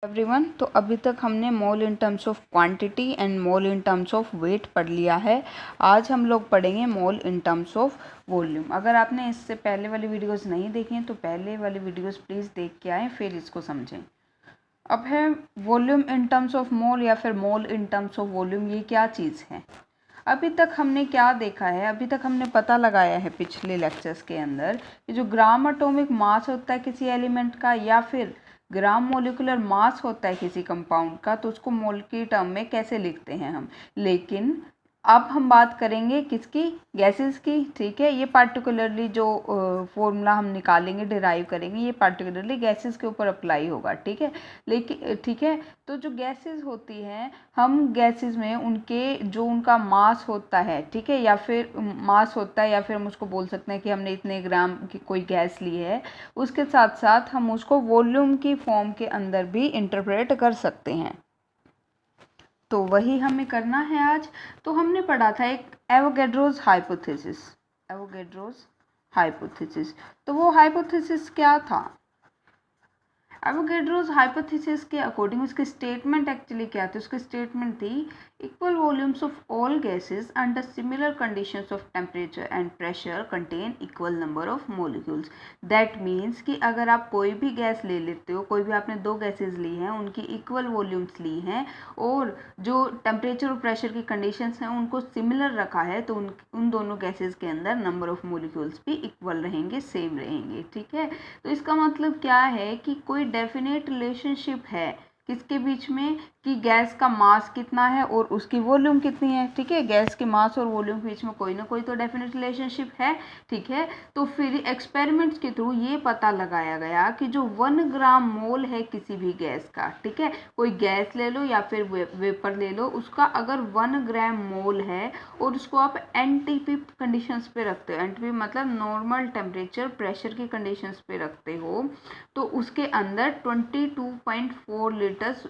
Everyone, तो अभी तक हमने mole in terms of quantity and mole in terms of weight पढ़ लिया है। आज हम लोग पढ़ेंगे mole in terms of volume. अगर आपने इससे पहले वाली वीडियोस नहीं देखी हैं तो पहले वाली वीडियोस प्लीज़ देख के आएँ, फिर इसको समझें। अब है volume in terms of mole या फिर मोल इन टर्म्स ऑफ वॉल्यूम, ये क्या चीज़ है। अभी तक हमने क्या देखा है, अभी तक हमने पता लगाया है पिछले लेक्चर्स के अंदर कि जो ग्राम एटॉमिक मास होता है किसी एलिमेंट का या फिर ग्राम मोलिकुलर मास होता है किसी कंपाउंड का, तो उसको मोल की टर्म में कैसे लिखते हैं हम। लेकिन अब हम बात करेंगे किसकी, गैसेस की। ठीक है, ये पार्टिकुलरली जो फॉर्मूला हम निकालेंगे, डिराइव करेंगे, ये पार्टिकुलरली गैसेस के ऊपर अप्लाई होगा। ठीक है, लेकिन ठीक है, तो जो गैसेस होती हैं, हम गैसेस में उनके जो उनका मास होता है, ठीक है, या फिर मास होता है, या फिर हम उसको बोल सकते हैं कि हमने इतने ग्राम की कोई गैस ली है, उसके साथ साथ हम उसको वॉल्यूम की फॉर्म के अंदर भी इंटरप्रेट कर सकते हैं। तो वही हमें करना है आज। तो हमने पढ़ा था एक एवोगैड्रोस हाइपोथेसिस। तो वो हाइपोथेसिस क्या था। एवोगैड्रोस हाइपोथेसिस के अकॉर्डिंग उसकी स्टेटमेंट एक्चुअली क्या थी। उसकी स्टेटमेंट थी equal volumes of all gases under similar conditions of temperature and pressure contain equal number of molecules. That means कि अगर आप कोई भी गैस ले लेते हो, कोई भी आपने दो गैसेस ली हैं, उनकी इक्वल वॉल्यूम्स ली हैं और जो टेम्परेचर और प्रेशर की कंडीशंस हैं उनको सिमिलर रखा है, तो उन दोनों गैसेस के अंदर नंबर ऑफ मॉलिक्यूल्स भी इक्वल रहेंगे, सेम रहेंगे। ठीक है, तो इसका मतलब क्या है कि कोई डेफिनेट रिलेशनशिप है किसके बीच में, कि गैस का मास कितना है और उसकी वॉल्यूम कितनी है। ठीक है, गैस के मास और वॉल्यूम के बीच में कोई ना कोई तो डेफिनेट रिलेशनशिप है। ठीक है, तो फिर एक्सपेरिमेंट्स के थ्रू ये पता लगाया गया कि जो 1 ग्राम मोल है किसी भी गैस का, ठीक है, कोई गैस ले लो या फिर वेपर ले लो, उसका अगर 1 ग्राम मोल है और उसको आप एनटीपी कंडीशंस पे रखते हो, एनटीपी मतलब नॉर्मल टेम्परेचर प्रेशर की कंडीशंस पे रखते हो, तो उसके अंदर 22.4 लीटर्स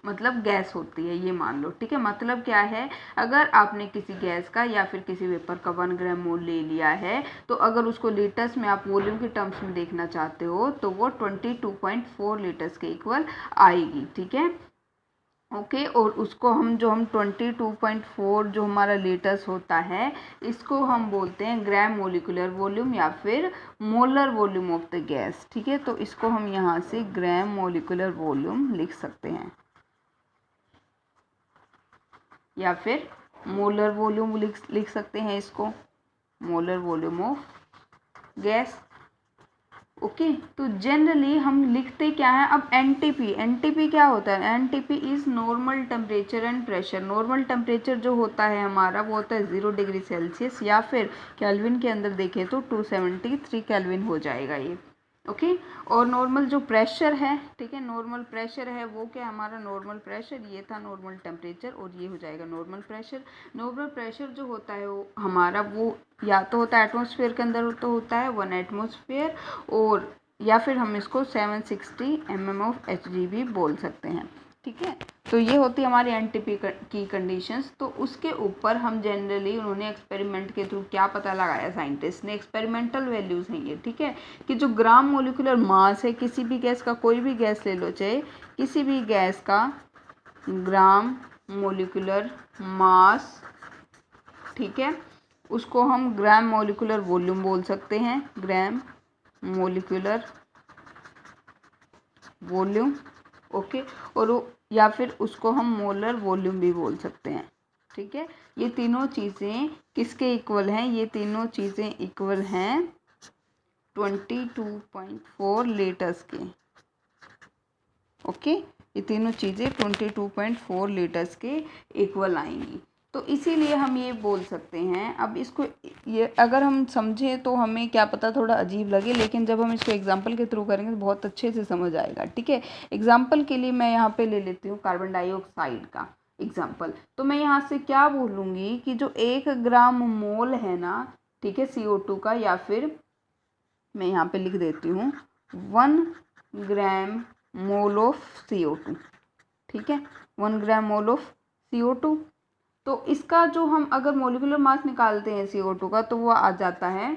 मतलब गैस होती है, ये मान लो। ठीक है, मतलब क्या है, अगर आपने किसी गैस का या फिर किसी वेपर का 1 ग्राम मोल ले लिया है, तो अगर उसको लीटर्स में आप वॉल्यूम के टर्म्स में देखना चाहते हो तो वो 22.4 लीटर्स के इक्वल आएगी। ठीक है, ओके, और उसको हम 22.4 जो हमारा लीटर्स होता है, इसको हम बोलते हैं ग्राम मोलिकुलर वॉल्यूम या फिर molar volume of the gas. ठीक है, तो इसको हम यहाँ से ग्राम मोलिकुलर वॉल्यूम लिख सकते हैं या फिर मोलर वॉल्यूम लिख सकते हैं, इसको molar volume of gas. Okay, तो जनरली हम लिखते क्या है। अब एनटीपी क्या होता है, NTP is normal temperature and pressure. Normal temperature जो होता है हमारा वो होता है 0 डिग्री सेल्सियस, या फिर केल्विन के अंदर देखें तो 273 केल्विन हो जाएगा ये। ओके, और नॉर्मल जो प्रेशर है, ठीक है, नॉर्मल प्रेशर है वो क्या, हमारा नॉर्मल प्रेशर ये था नॉर्मल टेम्परेचर, और ये हो जाएगा नॉर्मल प्रेशर। नॉर्मल प्रेशर जो होता है वो हमारा वो या तो होता है एटमॉस्फेयर के अंदर तो होता है 1 एटमॉस्फेयर, और या फिर हम इसको 760 mm ऑफ Hg भी बोल सकते हैं। ठीक है, तो ये होती है हमारी एनटीपी की कंडीशंस। तो उसके ऊपर हम जनरली उन्होंने एक्सपेरिमेंट के थ्रू क्या पता लगाया, साइंटिस्ट ने, एक्सपेरिमेंटल वैल्यूज़ हैं ये। ठीक है, कि जो ग्राम मोलिकुलर मास है किसी भी गैस का, कोई भी गैस ले लो, चाहे किसी भी गैस का ग्राम मोलिकुलर मास, ठीक है, उसको हम ग्राम मोलिकुलर वॉल्यूम बोल सकते हैं, ग्राम मोलिकुलर वॉल्यूम। ओके, और या फिर उसको हम मोलर वॉल्यूम भी बोल सकते हैं। ठीक है, ये तीनों चीज़ें किसके इक्वल हैं, ये तीनों चीज़ें इक्वल हैं 22.4 लीटर्स के। ओके, ये तीनों चीज़ें 22.4 लीटर्स के इक्वल आएंगी। तो इसीलिए हम ये बोल सकते हैं। अब इसको ये अगर हम समझें तो हमें क्या पता थोड़ा अजीब लगे, लेकिन जब हम इसको एग्जांपल के थ्रू करेंगे तो बहुत अच्छे से समझ आएगा। ठीक है, एग्जांपल के लिए मैं यहाँ पे ले लेती हूँ कार्बन डाइऑक्साइड का एग्जांपल। तो मैं यहाँ से क्या बोलूँगी कि जो 1 ग्राम मोल है ना, ठीक है, CO2 का, या फिर मैं यहाँ पे लिख देती हूँ 1 ग्राम मोल ऑफ CO2। ठीक है, 1 ग्राम मोल ऑफ CO2। तो इसका जो हम अगर मोलिकुलर मास निकालते हैं CO2 का, तो वो आ जाता है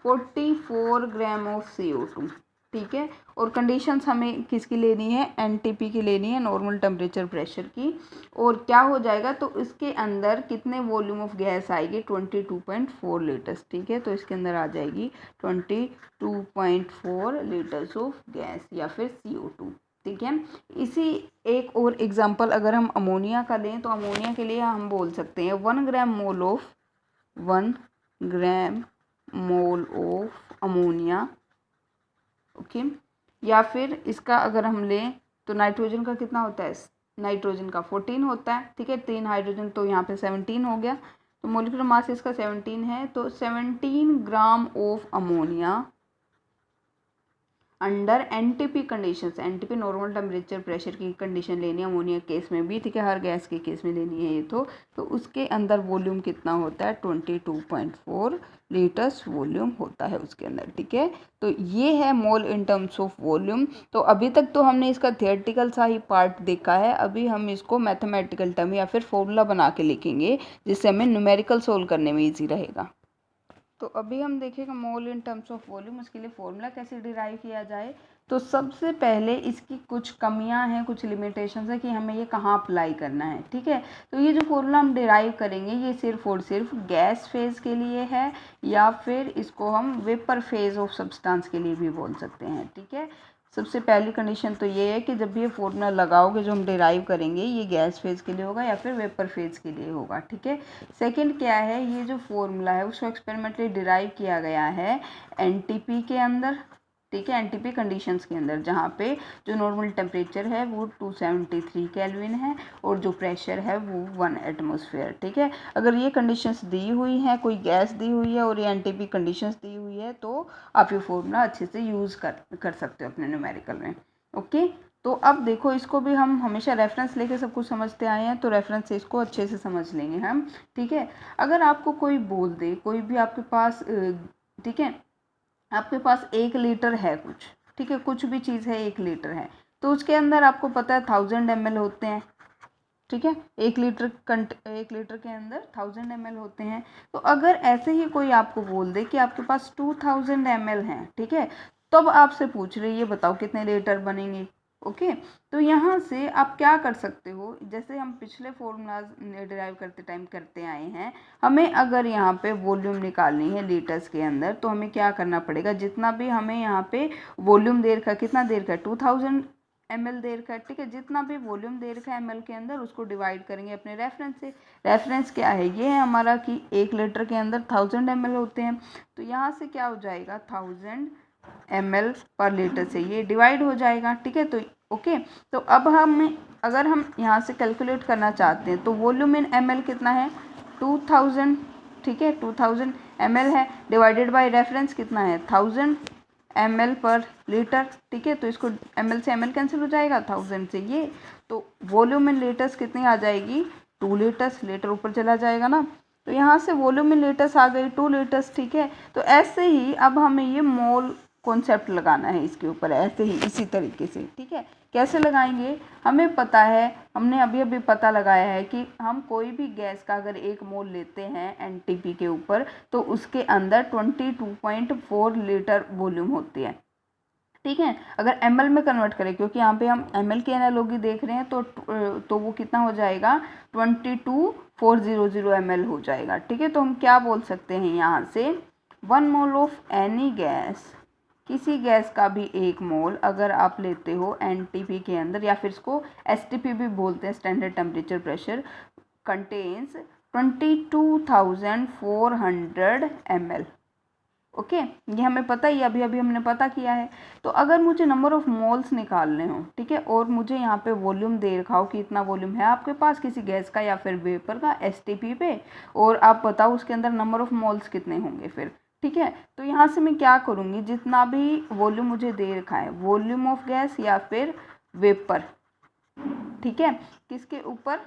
44 ग्राम ऑफ CO2। ठीक है। और कंडीशंस हमें किसकी लेनी है, एनटीपी की लेनी है, नॉर्मल टेम्परेचर प्रेशर की। और क्या हो जाएगा, तो इसके अंदर कितने वॉल्यूम ऑफ गैस आएगी, 22.4 लीटर्स। ठीक है, तो इसके अंदर आ जाएगी 22.4 लीटर्स ऑफ गैस या फिर CO2। ठीक है। इसी एक और एग्जांपल अगर हम अमोनिया का लें, तो अमोनिया के लिए हम बोल सकते हैं 1 ग्राम मोल ऑफ अमोनिया। ओके। या फिर इसका अगर हम लें तो नाइट्रोजन का कितना होता है, नाइट्रोजन का 14 होता है। ठीक है, 3 हाइड्रोजन तो यहाँ पे 17 हो गया, तो मोलिकुलर मास इसका 17 है। तो 17 gram of ammonia under NTP conditions, NTP normal temperature pressure की कंडीशन लेनी है अमोनिया केस में भी। ठीक है, हर गैस के केस में लेनी है ये। तो उसके अंदर वॉल्यूम कितना होता है, 22.4 लीटर्स वॉल्यूम होता है उसके अंदर। ठीक है, तो ये है मोल इन टर्म्स ऑफ वॉल्यूम। तो अभी तक तो हमने इसका थियोरेटिकल सा ही पार्ट देखा है, अभी हम इसको मैथमेटिकल टर्म या फिर फॉर्मूला बना के लिखेंगे, जिससे हमें न्यूमेरिकल सोल्व करने में ईजी रहेगा। तो अभी हम देखेंगे मोल इन टर्म्स ऑफ वॉल्यूम, उसके लिए फॉर्मूला कैसे डिराइव किया जाए। तो सबसे पहले इसकी कुछ कमियां हैं, कुछ लिमिटेशंस है कि हमें ये कहाँ अप्लाई करना है। ठीक है, तो ये जो फॉर्मूला हम डिराइव करेंगे ये सिर्फ और सिर्फ गैस फेज के लिए है, या फिर इसको हम वेपर फेज ऑफ सब्सटेंस के लिए भी बोल सकते हैं। ठीक है, सबसे पहली कंडीशन तो ये है कि जब भी ये फॉर्मूला लगाओगे जो हम डिराइव करेंगे, ये गैस फेज के लिए होगा या फिर वेपर फेज के लिए होगा। ठीक है, सेकंड क्या है, ये जो फॉर्मूला है उसको एक्सपेरिमेंटली डिराइव किया गया है एनटीपी के अंदर। ठीक है, एनटीपी कंडीशंस के अंदर, जहाँ पे जो नॉर्मल टेम्परेचर है वो 273 केल्विन है और जो प्रेशर है वो 1 एटमॉस्फेयर। ठीक है, अगर ये कंडीशंस दी हुई हैं, कोई गैस दी हुई है और ये एनटीपी कंडीशंस दी हुई है, तो आप ये फॉर्मूला अच्छे से यूज़ कर सकते हो अपने न्यूमेरिकल में। ओके, तो अब देखो इसको भी हम हमेशा रेफरेंस लेके सब कुछ समझते आए हैं, तो रेफरेंस से इसको अच्छे से समझ लेंगे हम। ठीक है, अगर आपको कोई बोल दे, कोई भी आपके पास, ठीक है, आपके पास 1 लीटर है कुछ, ठीक है, कुछ भी चीज़ है 1 लीटर है, तो उसके अंदर आपको पता है 1000 ml होते हैं। ठीक है, 1 लीटर के अंदर 1000 ml होते हैं। तो अगर ऐसे ही कोई आपको बोल दे कि आपके पास 2000 ml हैं, ठीक है, तब आपसे पूछ रहे ये बताओ कितने लीटर बनेंगे। ओके, तो यहाँ से आप क्या कर सकते हो, जैसे हम पिछले फॉर्मूलाज डिराइव करते टाइम करते आए हैं, हमें अगर यहाँ पे वॉल्यूम निकालनी है लीटर्स के अंदर, तो हमें क्या करना पड़ेगा, जितना भी हमें यहाँ पे वॉल्यूम दे रखा, कितना दे रखा है, 2000 ml दे रखा है। ठीक है, जितना भी वॉल्यूम दे रखा है ml के अंदर, उसको डिवाइड करेंगे अपने रेफरेंस से। रेफरेंस क्या है, ये है हमारा कि 1 लीटर के अंदर 1000 ml होते हैं, तो यहाँ से क्या हो जाएगा, 1000 ml पर लीटर से ये डिवाइड हो जाएगा। ठीक है, तो ओके, तो अब अगर हम यहाँ से कैलकुलेट करना चाहते हैं, तो वॉल्यूम इन ml कितना है, 2000। ठीक है, 2000 ml है, डिवाइडेड बाय रेफरेंस कितना है, 1000 ml पर लीटर। ठीक है, तो इसको ml से ml कैंसिल हो जाएगा, 1000 से ये, तो वॉल्यूम इन लीटर्स कितनी आ जाएगी, 2 लीटर्स, लीटर ऊपर चला जाएगा ना, तो यहाँ से वॉल्यूम इन लीटर्स आ गई 2 लीटर्स। ठीक है, तो ऐसे ही अब हमें ये मोल कॉन्सेप्ट लगाना है इसके ऊपर, ऐसे ही इसी तरीके से। ठीक है, कैसे लगाएंगे, हमें पता है, हमने अभी अभी पता लगाया है कि हम कोई भी गैस का अगर 1 मोल लेते हैं एनटीपी के ऊपर, तो उसके अंदर 22.4 लीटर वॉल्यूम होती है। ठीक है, अगर ml में कन्वर्ट करें, क्योंकि यहाँ पे हम ml की एनालॉजी देख रहे हैं, तो वो कितना हो जाएगा, 22400 ml हो जाएगा। ठीक है, तो हम क्या बोल सकते हैं यहाँ से, 1 मोल ऑफ एनी गैस, किसी गैस का भी 1 मोल अगर आप लेते हो एनटीपी के अंदर, या फिर इसको एसटीपी भी बोलते हैं, standard temperature pressure, contains 22,400 ml। Okay, ये हमें पता ही, अभी अभी हमने पता किया है। तो अगर मुझे नंबर ऑफ मोल्स निकालने हो, ठीक है, और मुझे यहाँ पे वॉल्यूम दे रखा हो कि इतना वॉल्यूम है आपके पास किसी गैस का या फिर वेपर का एसटीपी पे, और आप बताओ उसके अंदर नंबर ऑफ मोल्स कितने होंगे फिर। ठीक है, तो यहाँ से मैं क्या करूँगी, जितना भी वॉल्यूम मुझे दे रखा है, वॉल्यूम ऑफ गैस या फिर वेपर, ठीक है, किसके ऊपर,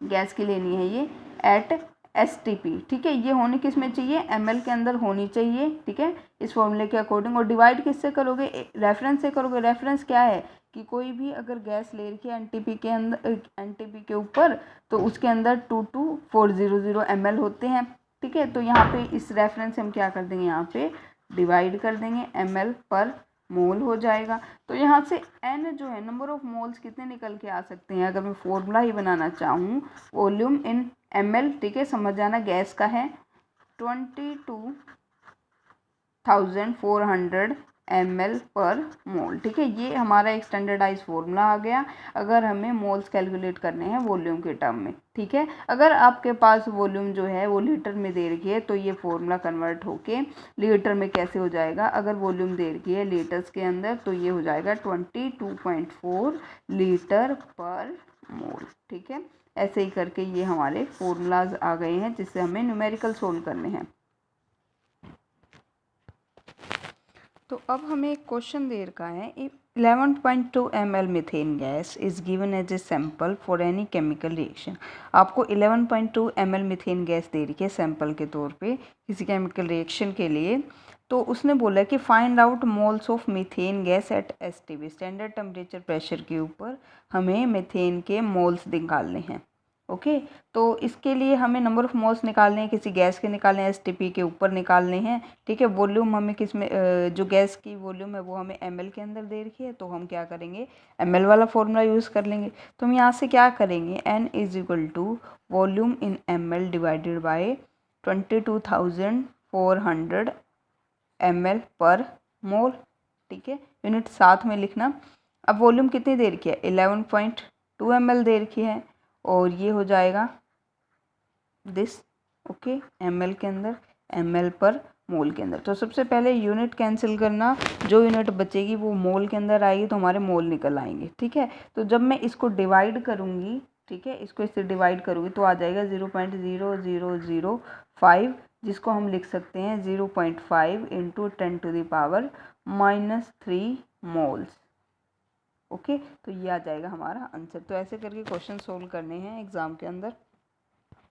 गैस की लेनी है ये, एट एसटीपी। ठीक है, ये होनी किस में चाहिए, ml के अंदर होनी चाहिए। ठीक है, इस फॉर्मूले के अकॉर्डिंग, और डिवाइड किससे करोगे, रेफरेंस से करोगे। रेफरेंस क्या है कि कोई भी अगर गैस ले रखी है एनटीपी के अंदर, एनटीपी के ऊपर, तो उसके अंदर 22400 ml होते हैं। ठीक है, तो यहाँ पे इस रेफरेंस से हम क्या कर देंगे, यहाँ पे डिवाइड कर देंगे ml पर मोल हो जाएगा। तो यहाँ से n जो है नंबर ऑफ मोल्स कितने निकल के आ सकते हैं, अगर मैं फॉर्मूला ही बनाना चाहूँ वॉल्यूम इन ml, ठीक है, समझ जाना गैस का है 22,400 ml पर मोल, ठीक है। ये हमारा एक स्टैंडर्डाइज फॉर्मूला आ गया अगर हमें मोल्स कैलकुलेट करने हैं वॉल्यूम के टर्म में, ठीक है। अगर आपके पास वॉल्यूम जो है वो लीटर में दे रखी है तो ये फॉर्मूला कन्वर्ट होके लीटर में कैसे हो जाएगा, अगर वॉल्यूम दे रखी है लीटर्स के अंदर तो ये हो जाएगा 22.4 लीटर पर मोल, ठीक है। ऐसे ही करके ये हमारे फॉर्मूलाज आ गए हैं जिससे हमें न्यूमेरिकल सोल्व करने हैं। तो अब हमें एक क्वेश्चन दे रखा है, 11.2 ml methane gas is given as a sample for any chemical reaction. आपको 11.2 ml मीथेन गैस दे रही है सैंपल के तौर पे किसी केमिकल रिएक्शन के लिए। तो उसने बोला कि find out moles of methane gas at STP, standard temperature pressure के ऊपर हमें मीथेन के मोल्स निकालने हैं। ओके तो इसके लिए हमें नंबर ऑफ मोल्स निकालने हैं, किसी गैस के निकालने हैं, STP के ऊपर निकालने हैं, ठीक है। वॉल्यूम हमें किस में जो गैस की वॉल्यूम है वो हमें ml के अंदर दे रखी है, तो हम क्या करेंगे ml वाला फॉर्मूला यूज़ कर लेंगे। तो हम यहाँ से क्या करेंगे, n is equal to volume in ml divided by 22,400 ml पर मोल, ठीक है। यूनिट साथ में लिखना। अब वॉल्यूम कितनी दे रखी है 11.2 ml दे रखी है और ये हो जाएगा दिस, ओके, ml के अंदर ml पर मोल के अंदर। तो सबसे पहले यूनिट कैंसिल करना, जो यूनिट बचेगी वो मोल के अंदर आएगी तो हमारे मोल निकल आएंगे, ठीक है। तो जब मैं इसको डिवाइड करूँगी, ठीक है, इसको इससे डिवाइड करूँगी तो आ जाएगा 0.0005, जिसको हम लिख सकते हैं 0.5 इंटू 10⁻³ मोल्स। ओके तो ये आ जाएगा हमारा आंसर। तो ऐसे करके क्वेश्चन सोल्व करने हैं एग्ज़ाम के अंदर।